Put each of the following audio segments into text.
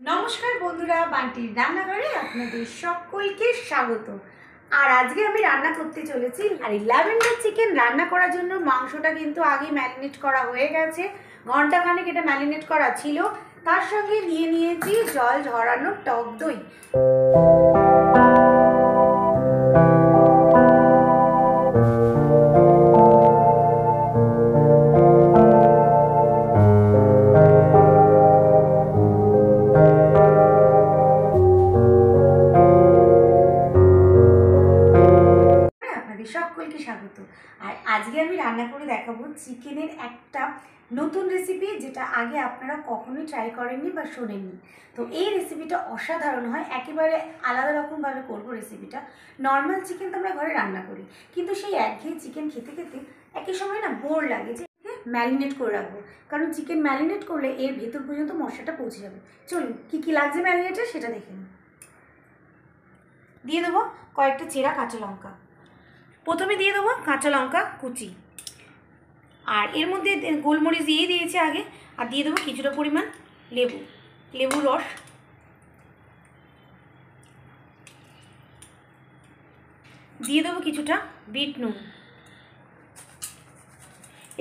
নমস্কার বন্ধুরা, বান্টির রান্নাঘরে আপনাদের সকলকে স্বাগত। আর আজকে আমি রান্না করতে চলেছি আর এই ল্যাভেন্ডার চিকেন রান্না করার জন্য মাংসটা কিন্তু আগে ম্যারিনেট করা হয়ে গেছে, ঘন্টাখানেক এটা ম্যারিনেট করা ছিল। তার সঙ্গে নিয়েছি জল ঝরানো টক দই। সকলকে স্বাগত। আর আজকে আমি রান্না করে দেখাবো চিকেনের একটা নতুন রেসিপি, যেটা আগে আপনারা কখনোই ট্রাই করেননি বা শোনেননি। তো এই রেসিপিটা অসাধারণ হয়, একেবারে আলাদা রকমভাবে করবো রেসিপিটা। নর্মাল চিকেন তো আমরা ঘরে রান্না করি, কিন্তু সেই একঘেয়ে চিকেন খেতে খেতে একই সময় না বোর লাগে, যে ম্যারিনেট করে রাখবো, কারণ চিকেন ম্যারিনেট করলে এর ভেতর পর্যন্ত মশলাটা পৌঁছে যাবে। চলুন কী কী লাগছে ম্যারিনেটে সেটা দেখে নিন। দিয়ে দেবো কয়েকটা চেরা কাঁচা লঙ্কা, প্রথমে দিয়ে দেবো কাঁচা লঙ্কা কুচি, আর এর মধ্যে গোলমরিচ দিয়ে দিয়েছি আগে, আর দিয়ে দেবো কিছুটা পরিমাণ লেবুর রস, দিয়ে দেবো কিছুটা বিট নুন।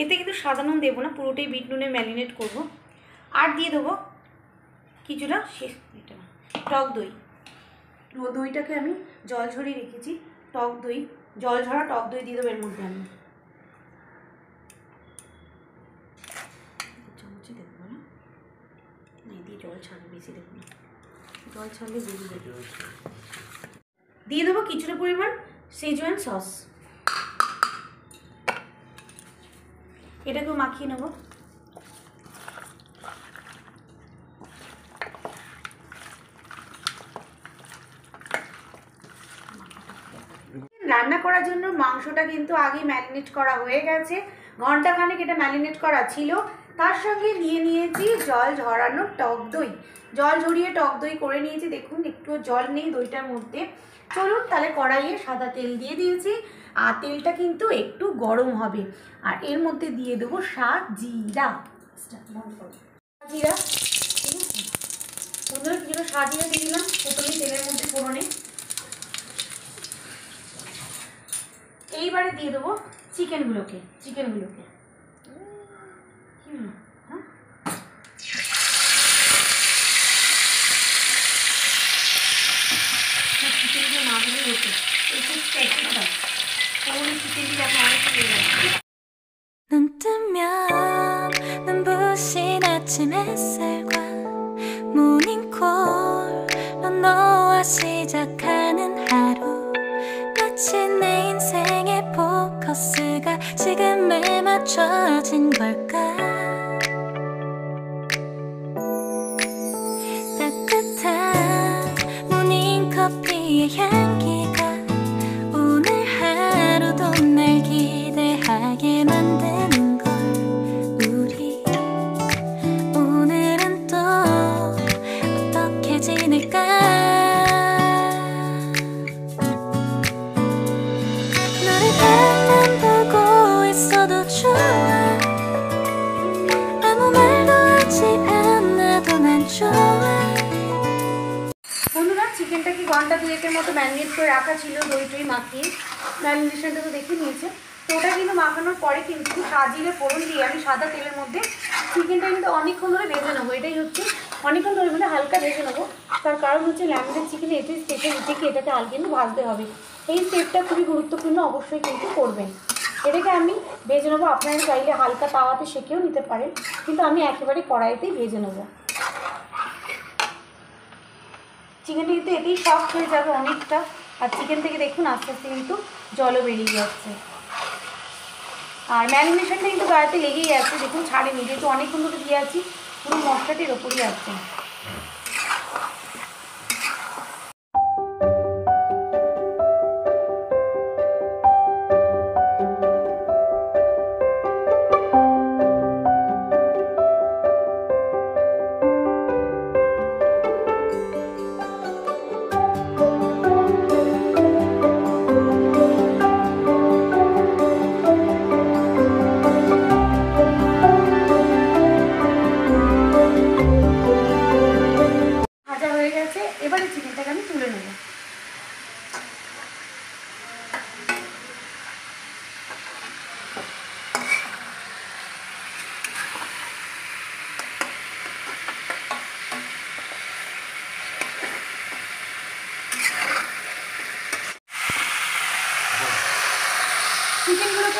এতে কিন্তু সাদা নুন দেবো না, পুরোটাই বিট নুনে ম্যারিনেট করব। আর দিয়ে দেবো কিছুটা টক দই। দইটাকে আমি জল ঝরিয়ে রেখেছি, টক দই, জল ঝরা টক দই দিয়ে দেবো এর মধ্যে। আমি চামচে দেখবো না, দিয়ে জল ছাড়বে, বেশি দেখবো না, জল ছাড়লে বেরিয়ে যাবে। দিয়ে দেবো কিছুটা পরিমাণ সেজওয়ান সস, এটাকেও মাখিয়ে নেবো। রান্না করার জন্য মাংসটা কিন্তু আগে ম্যারিনেট করা হয়ে গেছে, ঘন্টাখানেক এটা ম্যারিনেট করা ছিল। তার সঙ্গে নিয়েছি জল ঝরানো টক দই, জল ঝরিয়ে টক দই করে নিয়েছি। দেখুন একটু জল নেই দইটার মধ্যে। চলুন তাহলে কড়াইয়ে সাদা তেল দিয়ে দিয়েছি, আর তেলটা কিন্তু একটু গরম হবে। আর এর মধ্যে দিয়ে দেবো সাজিরা, জিরা, বন্ধুরা কিছুটা সাজিরা দিয়ে দিলাম প্রথমেই তেলের মধ্যে ফোড়নে। এইবারে দিয়ে দেবো চিকেনগুলোকে। চিকেনগুলো না দিলে হতো, একটু চিকেনটি এখন অনেক হয়ে যাচ্ছে। 눈 뜨면 눈부신 아침 햇살과 모닝콜로 너와 시작하는 하루, 마치 내 인생의 포커스가 지금에 맞춰진 걸까. 따뜻한 모닝커피의 향기가 오늘 하루도 날 기대하게 만드는 걸. 우리 오늘은 또 어떻게 지낼까. 너를 앞만 보고 있어도 좋아, 아무 말도 하지 않아도 난 좋아. বন্ধুরা চিকেনটা কি ঘন্টা দুয়েকের মতো ম্যারিনেট করে রাখা ছিল, দই টই মাখিয়ে। ম্যারিনেশনটা তো দেখে নিয়েছে। তো ওটা কিন্তু মাখানোর পরে কিন্তু সাজিয়ে ফোড়ন দিয়ে আমি সাদা তেলের মধ্যে চিকেনটা কিন্তু অনেকক্ষণ ধরে ভেজে নেবো। এটাই হচ্ছে অনেকক্ষণ ধরে মানে হালকা ভেজে নেবো। তার কারণ হচ্ছে ল্যামিনেট চিকেনে এটাই স্পেশালিটি কি এটাকে হালকা কিন্তু ভাজতে হবে। এই স্টেপটা খুবই গুরুত্বপূর্ণ, অবশ্যই কিন্তু করবেন। এটাকে আমি ভেজে নেবো। আপনারা চাইলে হালকা তাওয়াতে সেঁকেও নিতে পারেন, কিন্তু আমি একেবারে কড়াইতেই ভেজে নেবো। চিকেনটা কিন্তু এতেই সফট হয়ে যাবে অনেকটা। আর চিকেন থেকে দেখুন আস্তে আস্তে কিন্তু জলও বেরিয়ে যাচ্ছে, আর ম্যারিনেশনটা কিন্তু গায়েতে লেগেই আছে। দেখুন ছাড়েনি, যেহেতু অনেকক্ষণ ধরে দিয়ে আছি, পুরো মশলাটির ওপরই আছে।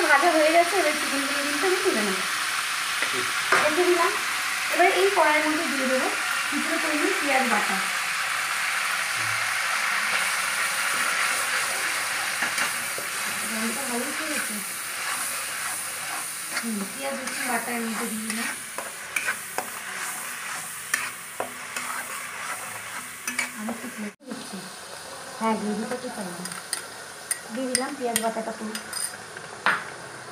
পেঁয়াজটা ভাজা হয়ে গেছে, এবার চিকেনগুলো কিন্তু আমি তুলে নেব। রেখে দিলাম। এবার এই কড়াইয়ের মধ্যে দিয়ে দেবো কিছুটা পরিমাণ পেঁয়াজ বাটা। রঙটা ভালো খেয়েছে। পেঁয়াজ রসুন বাটা এর মধ্যে দিয়ে দিলাম। হ্যাঁ, গ্রেভিটা তো চাই দিয়ে দিলাম পেঁয়াজ বাটাটা পুরো।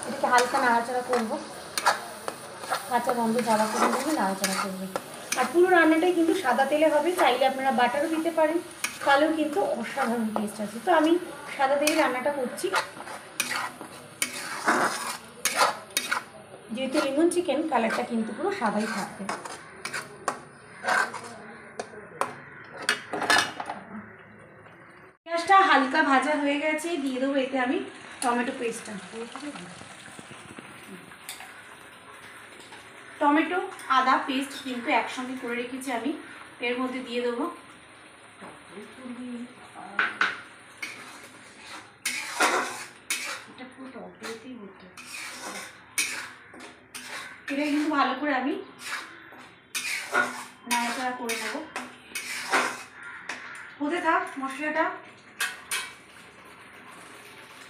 এটাকে হালকা নাড়াচাড়া করবো, কাঁচা গন্ধ যাওয়া পর্যন্ত নাড়াচাড়া করবো। আর পুরো রান্নাটাই কিন্তু সাদা তেলে হবে, চাইলে আপনারা বাটারও দিতে পারেন, তাহলেও কিন্তু অসাধারণ টেস্ট আছে। তো আমি সাদা তেলে রান্নাটা করছি, যেহেতু লেমন চিকেন কালারটা কিন্তু পুরো সাদাই থাকবে। পেঁয়াজটা হালকা ভাজা হয়ে গেছে, দিয়ে দেবো এতে আমি টমেটো পেস্টটা। টমেটো আদা পেস্ট কিন্তু একসঙ্গে করে রেখেছি আমি, এর মধ্যে দিয়ে দেবো। এটা কিন্তু ভালো করে আমি নাড়াচাড়া করে নেব। হতে থাক মশলাটা।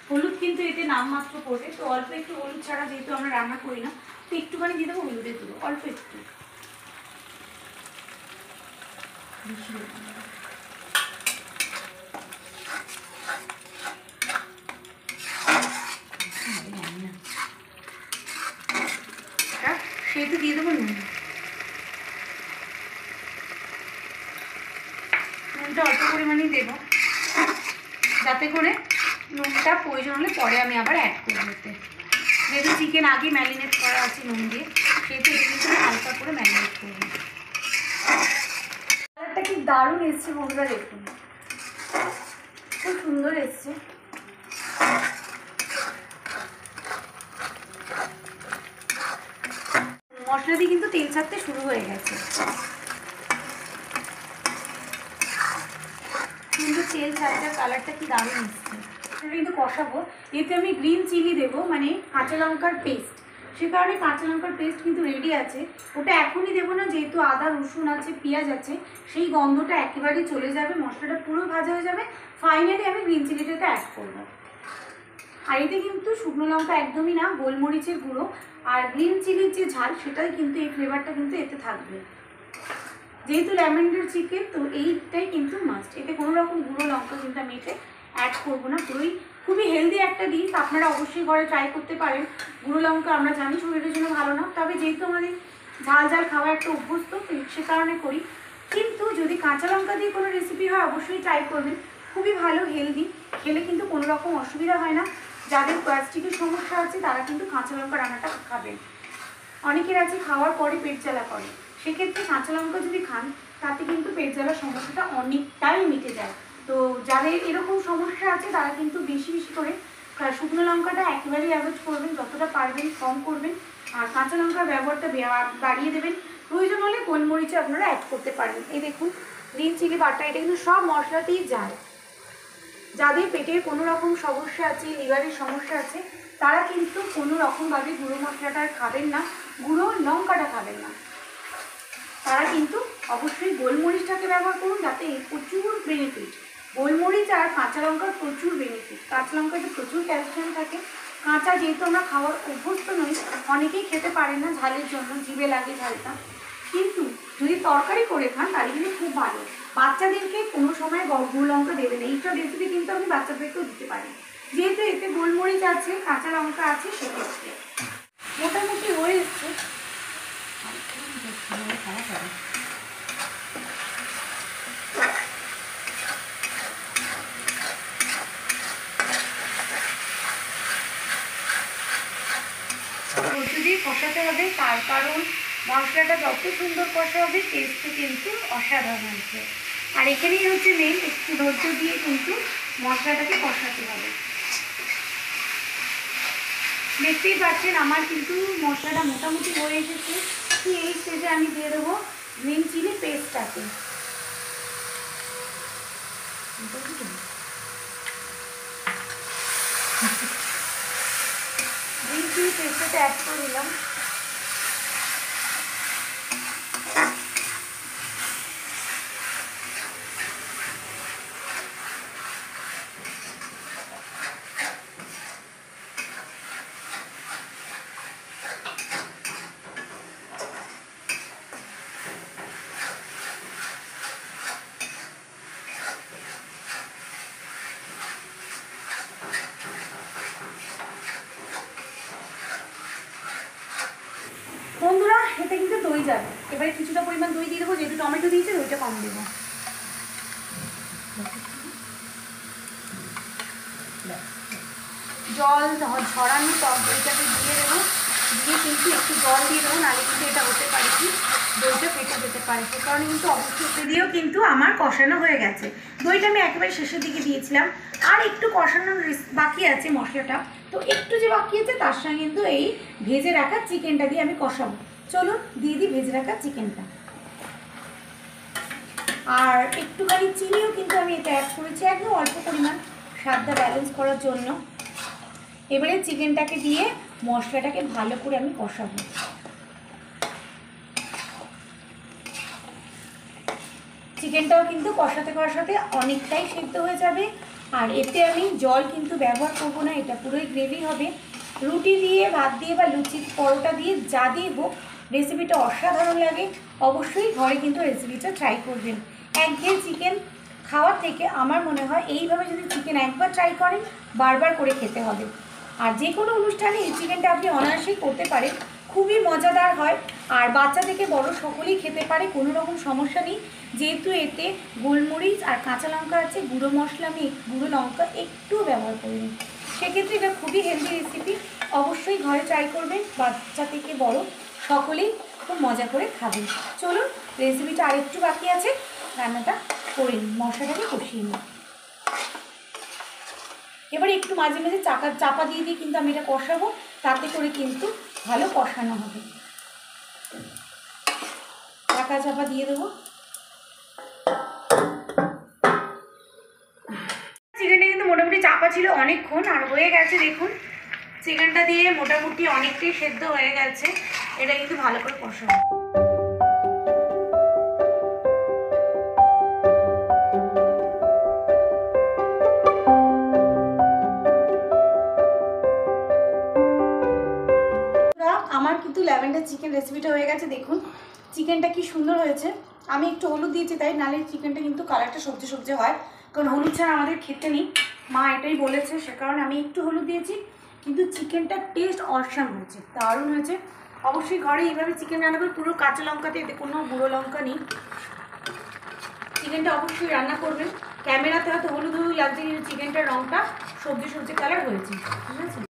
হলুদ কিন্তু এতে নামমাত্র পড়বে, তো অল্প একটু হলুদ ছাড়া যেহেতু আমরা রান্না করি না, তো একটুখানি দিয়ে দেবো হলুদের গুঁড়ো, অল্প একটু। সেহেতু দিয়ে দেবো নুন। নুনটা অল্প পরিমাণেই দেবো, যাতে করে নুনটা প্রয়োজন হলে পরে আমি আবার অ্যাড করবো এতে। যেহেতু চিকেন আগে ম্যারিনেট করা আছে নুন দিয়ে, সেহেতু এটা কিন্তু হালকা করে ম্যারিনেট করবো। কালারটা কি দারুণ এসছে বন্ধুরা, দেখুন খুব সুন্দর এসছে। মশলা দিয়ে কিন্তু তেল ছাড়তে শুরু হয়ে গেছে, কিন্তু তেল ছাড়তে কালারটা কি দারুণ এসছে। এটা কিন্তু কষাবো, এতে আমি গ্রিন চিলি দেবো, মানে কাঁচা লঙ্কার পেস্ট। সে কারণে কাঁচা লঙ্কার পেস্ট কিন্তু রেডি আছে, ওটা এখনই দেবো না, যেহেতু আদা রসুন আছে পেঁয়াজ আছে, সেই গন্ধটা একেবারেই চলে যাবে, মশলাটা পুরো ভাজা হয়ে যাবে। ফাইনালি আমি গ্রিন চিলিটাতে অ্যাড করবো। আর এতে কিন্তু শুকনো লঙ্কা একদমই না, গোলমরিচের গুঁড়ো আর গ্রিন চিলির যে ঝাল সেটাই কিন্তু এই ফ্লেভারটা কিন্তু এতে থাকবে। যেহেতু লেমনের চিকেন, তো এইটাই কিন্তু মাস্ট। এতে কোনো রকম গুঁড়ো লঙ্কা কিন্তু আমি এতে অ্যাড করবো না। খুবই হেলদি একটা ডিশ, আপনারা অবশ্যই ঘরে ট্রাই করতে পারেন। গুঁড়ো লঙ্কা আমরা জানি শরীরের জন্য ভালো না, তবে যেহেতু আমাদের ঝাল ঝাল খাওয়া একটা অভ্যস্ত, সে কারণে করি। কিন্তু যদি কাঁচা লঙ্কা দিয়ে কোনো রেসিপি হয় অবশ্যই ট্রাই করবেন, খুবই ভালো, হেলদি, খেলে কিন্তু কোনো রকম অসুবিধা হয় না। যাদের গ্যাস্ট্রিকের সমস্যা আছে তারা কিন্তু কাঁচা লঙ্কা রান্নাটা খাবেন। অনেকের আছে খাওয়ার পরে পেট জ্বালা করে, সেক্ষেত্রে কাঁচা লঙ্কা যদি খান তাতে কিন্তু পেট জ্বালার সমস্যাটা অনেকটাই মিটে যায়। তো যাদের এরকম সমস্যা আছে তারা কিন্তু বেশি বেশি করে শুকনো লঙ্কাটা একেবারেই অ্যাভয়েড করবেন, যতটা পারবেন কম করবেন, আর কাঁচা লঙ্কার ব্যবহারটা বাড়িয়ে দেবেন। প্রয়োজন হলে গোলমরিচে আপনারা অ্যাড করতে পারেন। এই দেখুন গ্রিন চিলি বাটা, এটা কিন্তু সব মশলাতেই যায়। যাদের পেটের কোনো রকম সমস্যা আছে, লিভারের সমস্যা আছে, তারা কিন্তু কোনো রকমভাবে গুঁড়ো মশলাটা খাবেন না, গুঁড়ো লঙ্কাটা খাবেন না, তারা কিন্তু অবশ্যই গোলমরিচটাকে ব্যবহার করুন, যাতে প্রচুর বেনিফিট। গোলমরিচ আর কাঁচা লঙ্কার প্রচুর বেনিফিট। কাঁচা লঙ্কাতে প্রচুর ক্যালসিয়াম থাকে। কাঁচা যেহেতু আমরা খাওয়ার অভ্যস্ত নই, অনেকেই খেতে পারেন না ঝালের জন্য, জিভে লাগে ঝালটা, কিন্তু যদি তরকারি করে খান তাহলে কিন্তু খুব ভালো। বাচ্চাদেরকে কোনো সময় গুঁড়ো লঙ্কা দেবেন, এইসব রেসিপি কিন্তু আপনি বাচ্চাদেরকেও দিতে পারেন, যেহেতু এতে গোলমরিচ আছে কাঁচা লঙ্কা আছে, সেক্ষেত্রে মোটামুটি হয়ে এসছে। প্রচুরই কষাতে হবে, তার কারণ মশলাটা যত সুন্দর কষা হবে টেস্টও কিন্তু অসাধারণ আসবে। আর এখানেই হচ্ছে মেন, একটু ধৈর্য দিয়ে কিন্তু মশলাটাকে কষাতে হবে। দেখতেই পাচ্ছেন আমার কিন্তু মশলাটা মোটামুটি হয়ে এসেছে। কি এই স্টেজে আমি দিয়ে দেবো গ্রিন চিলি পেস্টটাকে। চিলি পেস্টটা অ্যাড করে দিলাম। বন্ধুরা এতে কিন্তু দই যাবে, এবারে কিছুটা পরিমাণ দই দিয়ে দেবো, যেহেতু টমেটো দিয়েছে দইটা কম দেবো। জল ঝরানো টক দইটাকে দিয়ে দেবো, দিয়ে কিন্তু একটু জল দিয়ে দেবো, নাহলে কিন্তু এটা হতে পারে কি দইটা ফেটে যেতে পারে। সে কারণে কিন্তু অবশ্যই দিয়েও কিন্তু আমার কষানো হয়ে গেছে। দইটা আমি একেবারে শেষের দিকে দিয়েছিলাম, আর একটু কষানোর বাকি আছে মশলাটা, তো একটু যে বাকি আছে তার সঙ্গে কিন্তু এই ভেজে রাখা চিকেনটা দিয়ে আমি কষাবো। চলুন দিয়ে দিই ভেজে রাখা চিকেনটা। আর একটুখানি চিনিও কিন্তু আমি এটা অ্যাড করেছি, একদম অল্প পরিমাণ, স্বাদটা ব্যালেন্স করার জন্য। এবারে চিকেনটাকে দিয়ে মশলাটাকে ভালো করে আমি কষাবো। চিকেনটাও কিন্তু কষাতে কষাতে অনেকটাই সেদ্ধ হয়ে যাবে, আর এতে আমি জল কিন্তু ব্যবহার করবো না, এটা পুরোই গ্রেভি হবে। রুটি দিয়ে, ভাত দিয়ে বা লুচি পরোটা দিয়ে যা দিয়ে হোক রেসিপিটা অসাধারণ লাগে। অবশ্যই ঘরে কিন্তু রেসিপিটা ট্রাই করবেন। একঘেয়ে চিকেন খাওয়ার থেকে আমার মনে হয় এইভাবে যদি চিকেন একবার ট্রাই করেন বারবার করে খেতে হবে। আর যে কোনো অনুষ্ঠানে এই চিকেনটা আপনি অনায়াসেই করতে পারেন, খুবই মজাদার হয়, আর বাচ্চা থেকে বড় সকলেই খেতে পারে, কোনো রকম সমস্যা নেই। যেহেতু এতে গোলমরিচ আর কাঁচা লঙ্কা আছে, গুঁড়ো মশলা আমি গুঁড়ো লঙ্কা একটুও ব্যবহার করিনি, সেক্ষেত্রে এটা খুবই হেলদি রেসিপি। অবশ্যই ঘরে ট্রাই করবেন, বাচ্চা থেকে বড় সকলেই খুব মজা করে খাবেন। চলুন রেসিপিটা আরেকটু বাকি আছে, রান্নাটা করে নিই, মশলাটাকে কষিয়ে নিই। এবারে একটু মাঝে মাঝে চাপা দিয়ে দিয়ে কিন্তু আমি এটা কষাবো, তাতে করে কিন্তু ভালো কষানো হবে। চাপা দিয়ে দেবো। চিকেনটা কিন্তু মোটামুটি চাপা ছিল অনেকক্ষণ, আর হয়ে গেছে দেখুন, চিকেনটা দিয়ে মোটামুটি অনেকটাই সেদ্ধ হয়ে গেছে। এটা কিন্তু ভালো করে কষাবো। আমার কিন্তু ল্যাভেন্ডার চিকেন রেসিপিটা হয়ে গেছে। দেখুন চিকেনটা কি সুন্দর হয়েছে। আমি একটু হলুদ দিয়েছি তাই, নাহলে চিকেনটা কিন্তু কালারটা সবজি সবজি হয়, কারণ হলুদ ছাড়া আমাদের খেতে নেই, মা এটাই বলেছে, সে কারণে আমি একটু হলুদ দিয়েছি। কিন্তু চিকেনটার টেস্ট অসাম হয়েছে, দারুণ হয়েছে। অবশ্যই ঘরে এইভাবে চিকেন রান্না করে, পুরো কাঁচা লঙ্কাতে, এতে কোনো গুঁড়ো লঙ্কা নেই। চিকেনটা অবশ্যই রান্না করবেন। ক্যামেরাতে হয়তো হলুদ হলুদ লাগছে, কিন্তু চিকেনটার রঙটা সবজি সবজি কালার হয়েছে, ঠিক আছে।